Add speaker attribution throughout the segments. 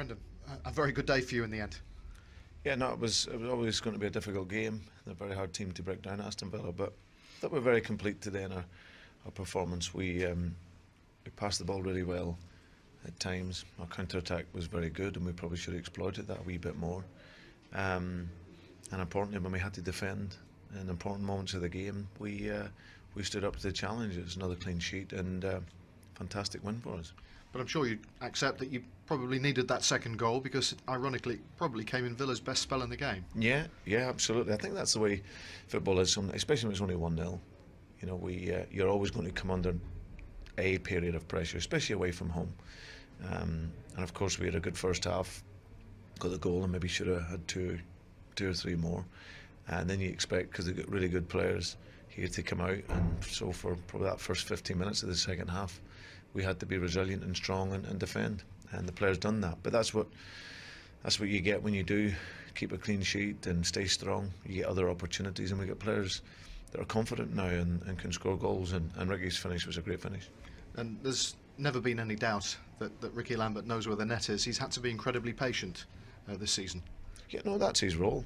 Speaker 1: Brendan, a very good day for you in the end.
Speaker 2: Yeah, no, it was always going to be a difficult game. A very hard team to break down, Aston Villa, but I thought we were very complete today in our performance. We passed the ball really well at times. Our counter-attack was very good, and we probably should have exploited that a wee bit more. And importantly, when we had to defend in important moments of the game, we stood up to the challenge. It was another clean sheet and fantastic win for us.
Speaker 1: But I'm sure you accept that you probably needed that second goal because, ironically, it probably came in Villa's best spell in the game.
Speaker 2: Yeah, absolutely. I think that's the way football is, especially when it's only 1-0. You know, you're always going to come under a period of pressure, especially away from home. And of course, we had a good first half, got the goal, and maybe should have had two or three more. And then you expect, because they've got really good players here, to come out. And so for probably that first 15 minutes of the second half, we had to be resilient and strong and defend, and the players done that. But that's what you get when you do keep a clean sheet and stay strong. You get other opportunities, and we get players that are confident now and can score goals. And Ricky's finish was a great finish. And
Speaker 1: there's never been any doubt that Ricky Lambert knows where the net is. He's had to be incredibly patient this season.
Speaker 2: Yeah, no, that's his role.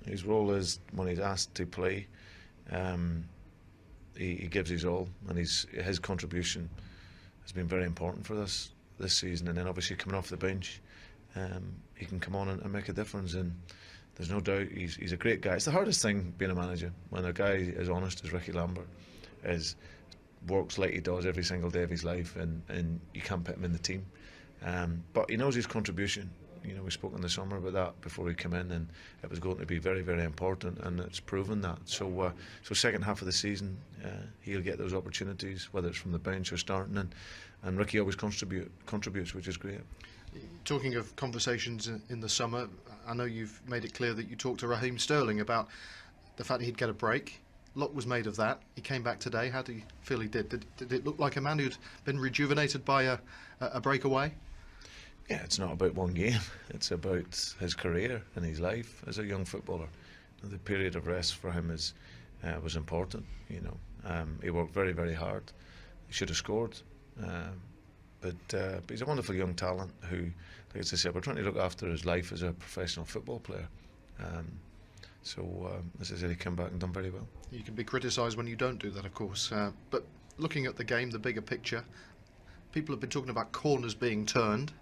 Speaker 2: His role is when he's asked to play, he gives his all, and his contribution has been very important for us this season. And then obviously coming off the bench, he can come on and make a difference. And there's no doubt he's a great guy. It's the hardest thing being a manager, when a guy as honest as Ricky Lambert works like he does every single day of his life, and you can't put him in the team. But he knows his contribution. You know, we spoke in the summer about that before we came in, and it was going to be very, very important, and it's proven that. So second half of the season, he'll get those opportunities, whether it's from the bench or starting, and Ricky always contributes, which is great.
Speaker 1: Talking of conversations in the summer, I know you've made it clear that you talked to Raheem Sterling about the fact that he'd get a break. A lot was made of that. He came back today. How do you feel he did? Did it look like a man who'd been rejuvenated by a breakaway?
Speaker 2: Yeah, it's not about one game. It's about his career and his life as a young footballer. The period of rest for him was important. You know, he worked very, very hard. He should have scored, but he's a wonderful young talent who, like I said, we're trying to look after his life as a professional football player. As I said, he came back and done very well.
Speaker 1: You can be criticised when you don't do that, of course. But looking at the game, the bigger picture, people have been talking about corners being turned.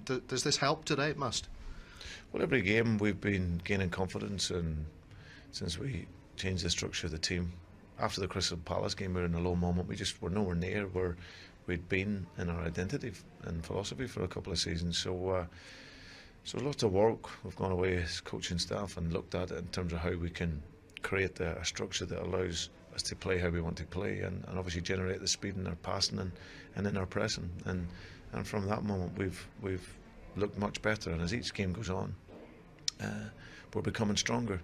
Speaker 1: Does this help today? It must.
Speaker 2: Well, every game we've been gaining confidence, and since we changed the structure of the team after the Crystal Palace game, we were in a low moment. We just were nowhere near where we'd been in our identity and philosophy for a couple of seasons. So lots of work. We've gone away as coaching staff and looked at it in terms of how we can create a structure that allows us to play how we want to play, and obviously generate the speed in our passing and in our pressing. And from that moment, we've looked much better. And as each game goes on, we're becoming stronger.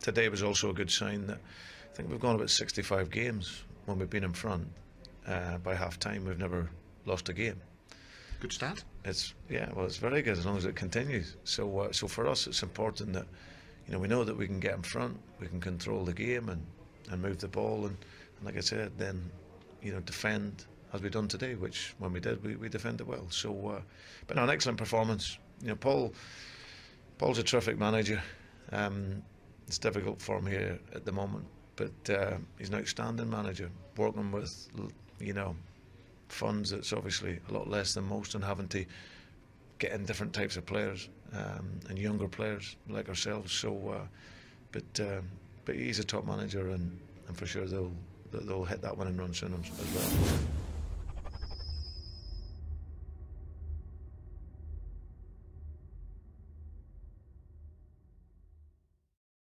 Speaker 2: Today was also a good sign that I think we've gone about 65 games when we've been in front. By half time, we've never lost a game.
Speaker 1: Good stat.
Speaker 2: It's very good as long as it continues. So for us, it's important that, you know, we know that we can get in front, we can control the game and move the ball, and like I said, then, you know, defend as we've done today, which when we did, we defended well. So, but an excellent performance. You know, Paul's a terrific manager. It's difficult for him here at the moment, but he's an outstanding manager, working with, you know, funds that's obviously a lot less than most, and having to get in different types of players and younger players like ourselves. So, but he's a top manager, and for sure they'll hit that winning run soon as well.